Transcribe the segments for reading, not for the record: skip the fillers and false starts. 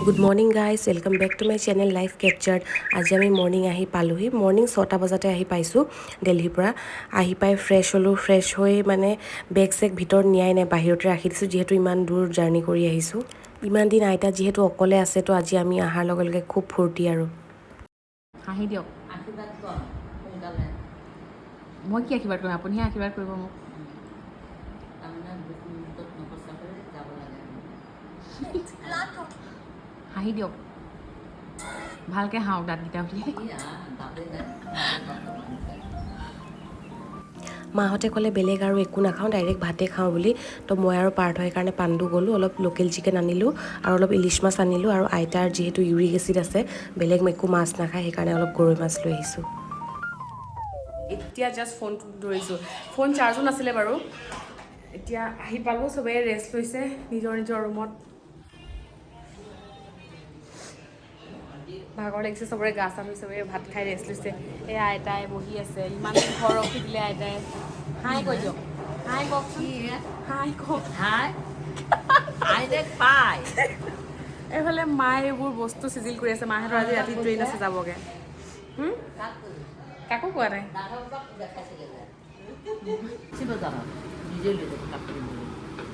Good morning guys, welcome back to my channel life captured. আজি আমি morning আহি পালোহি। মৰ্ণিং 6টা বজাতে আহি পাইছোঁ দিল্লীৰ পৰা। আহি পাই ফ্ৰেছ হ'লোঁ। ফ্ৰেছ হৈ মানে বেগ চেগ ভিতৰত নিয়াই নাই, বাহিৰতে ৰাখি দিছোঁ, যিহেতু ইমান দূৰ জাৰ্ণি কৰি আহিছোঁ। ইমান দিন আইতা যিহেতু অকলে আছে, তো আজি আমি অহাৰ লগে লগে খুব ফূৰ্তি আৰু। হাঁহি দিয়ক, আশীৰ্বাদ কৰ সোনকালে। মই কি আশীৰ্বাদ কৰিম, আপুনিহে আশীৰ্বাদ কৰিব মোক। তাৰমানে দুখ মুহূৰ্তত নকচাকৈ যাব লাগে। হাঁহি দিয়ক, ভালকৈ হাওঁ দাঁতকেইটা উলিয়াই। মাহঁতে ক'লে বেলেগ আৰু একো নাখাওঁ, ডাইৰেক্ট ভাতে খাওঁ বুলি। তো মই আৰু পাৰ্থৰ কাৰণে পাণ্ডু গ'লোঁ, অলপ লোকেল চিকেন আনিলোঁ আৰু অলপ ইলিচ মাছ আনিলোঁ। আৰু আইতাৰ যিহেতু ইউৰিক এচিড আছে, বেলেগ একো মাছ নাখায়, সেইকাৰণে অলপ গৰৈ মাছ লৈ আহিছোঁ। এতিয়া জাষ্ট ফোনটো ধৰিছোঁ, ফোন চাৰ্জো নাছিলে বাৰু। এতিয়া আহি পালোঁ, চবেই ৰেষ্ট লৈছে নিজৰ নিজৰ ৰুমত। ভাগৰ লাগিছে চবৰে, গা চা ধুই চবেই ভাত খাই ৰেষ্ট লৈছে। এই আইতাই বহি আছে, ইমান ঘৰ ৰখি দিলে আইতাই। হাই কৈ দিয়ক, হাই কওকচোন, হাই কওক। হাই হাই দেখ পাই। এইফালে মায়ে এইবোৰ বস্তু চিজিল কৰি আছে। মাহঁতৰ আজি ৰাতি ট্ৰেইন আছে যাবগৈ। কাকো কোৱা নাই।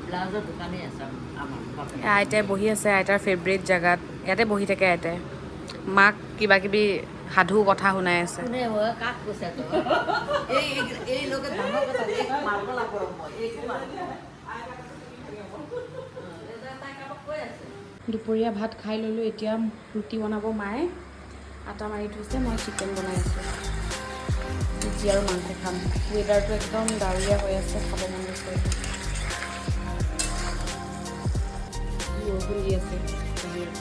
ব্লাউজৰ দোকানেই আছে আমাৰ। আইতাই বহি আছে আইতাৰ ফেভৰেট জেগাত, ইয়াতে বহি থাকে আইতাই। মাক কিবা কিবি সাধু কথা শুনাই আছে। কোনে হয় কাক কৈছে তো? এই লোকে ডাঙৰ কথা মাৰিব লাগিব মই এইটো কৈ আছে। দুপৰীয়া ভাত খাই ল'লোঁ। এতিয়া ৰুটি বনাব মায়ে, আটা মাৰি থৈছে, মই চিকেন বনাই আছোঁ। ৰুটি আৰু মাংস খাম। ৱেডাৰটো একদম ডাৱৰীয়া হৈ আছে, খাব মন গৈছে। বৰষুণ দি আছে বাহিৰত।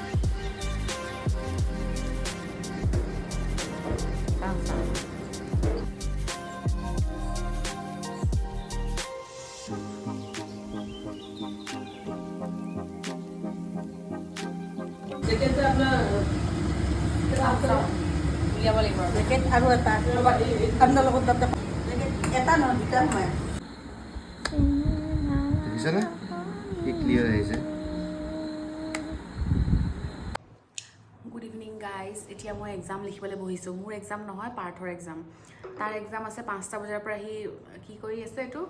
উলিয়াব লাগিব জেকেট আৰু এটা ঠাণ্ডাৰ লগত তাতে এটা নহয় দুটা সোমাই দেখিছেনে কি ক্লিয়াৰ আহিছে। Good evening guys. এতিয়া মই এক্সাম লিখিবলৈ বহিছোঁ। মোৰ এক্সাম নহয়, পাৰ্থৰ এক্সাম। তাৰ এক্সাম আছে 5টা বজাৰ পৰা। সি কি কৰি আছে, এইটো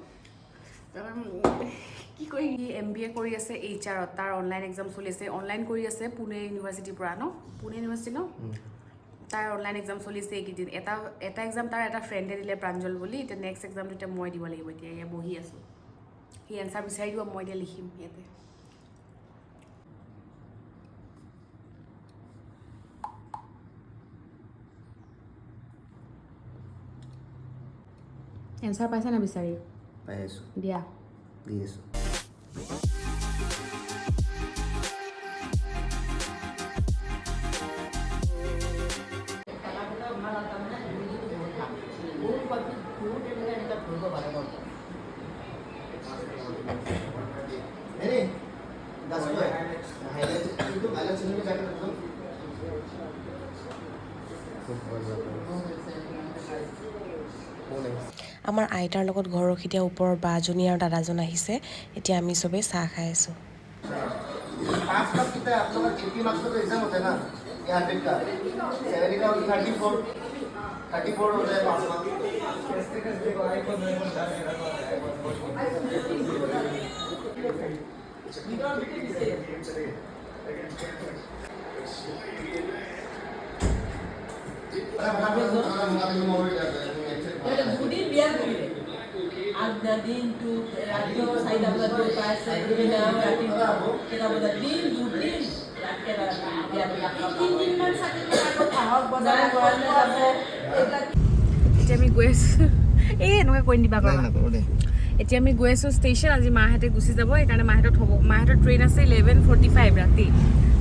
কি কৰি MBA কৰি আছে HR-ত। তাৰ অনলাইন এক্সাম চলি আছে। অনলাইন কৰি আছে পুনে ইউনিভাৰ্চিটিৰ পৰা ন, পুনে ইউনিভাৰ্চিটি ন। তাৰ অনলাইন এক্সাম চলিছে এইকেইদিন। এটা এক্সাম তাৰ এটা ফ্ৰেণ্ডে দিলে, প্ৰাঞ্জল বুলি। এতিয়া নেক্সট এক্সামটো এতিয়া মই দিব লাগিব। এতিয়া ইয়াত বহি আছোঁ, সি এনচাৰ বিচাৰি দিব, মই এতিয়া লিখিম ইয়াতে। এনচাৰ পাইছে না বিচাৰি? পাই আছোঁ, দিয়া দি আছোঁ। আমাৰ আইতাৰ লগত ঘৰ ৰখি দিয়া ওপৰৰ বাজনী আৰু দাদাজন আহিছে। এতিয়া আমি চবেই চাহ খাই আছোঁ। দুদিন বিয়া কৰিলে আগদিনটো ৰাতিপুৱা 4টা বজাত গৈ পাইছে, ৰাতিপুৱা কেইটা বজাত দিন দুদিন এতিয়া আমি গৈ আছোঁ। এই এনেকৈ কৈ নিদিবা বাৰু। এতিয়া আমি গৈ আছোঁ ষ্টেচন। আজি মাহঁতে গুচি যাব, সেইকাৰণে মাহঁতক থ'ব। মাহঁতৰ ট্ৰেইন আছে 11:45 ৰাতি।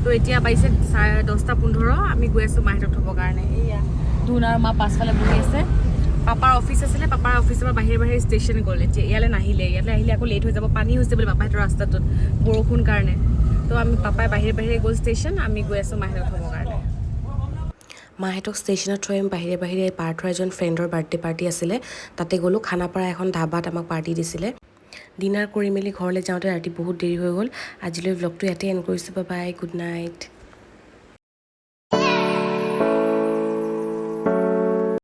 তো এতিয়া পাইছে 10:15। আমি গৈ আছোঁ মাহঁতক থ'বৰ কাৰণে। এইয়া ধুন আৰু মা পাছফালে বহি আছে। পাপাৰ অফিচ আছিলে, পাপাৰ অফিচৰ পৰা বাহিৰে ষ্টেচন গ'ল। এতিয়া ইয়ালৈ নাহিলে, ইয়ালৈ আহিলে আকৌ লেট হৈ যাব। পানী হৈছে বোলে পাপাহঁতৰ ৰাস্তাটোত বৰষুণ কাৰণে। তো আমি পাপাই বাহিৰে গ'ল ষ্টেচন, আমি গৈ আছোঁ মাহঁতক থ'বৰ কাৰণে। মাহঁতক ষ্টেচনত থৈ আমি বাহিৰে পাৰ্থৰ এজন ফ্ৰেণ্ডৰ বাৰ্থডে পাৰ্টি আছিলে, তাতে গ'লোঁ। খানাপাৰা এখন ধাবাত আমাক পাৰ্টি দিছিলে। ডিনাৰ কৰি মেলি ঘৰলৈ যাওঁতে ৰাতি বহুত দেৰি হৈ গ'ল। আজিলৈ ভ্লগটো ইয়াতে এণ্ড কৰিছোঁ। Bye bye, good night.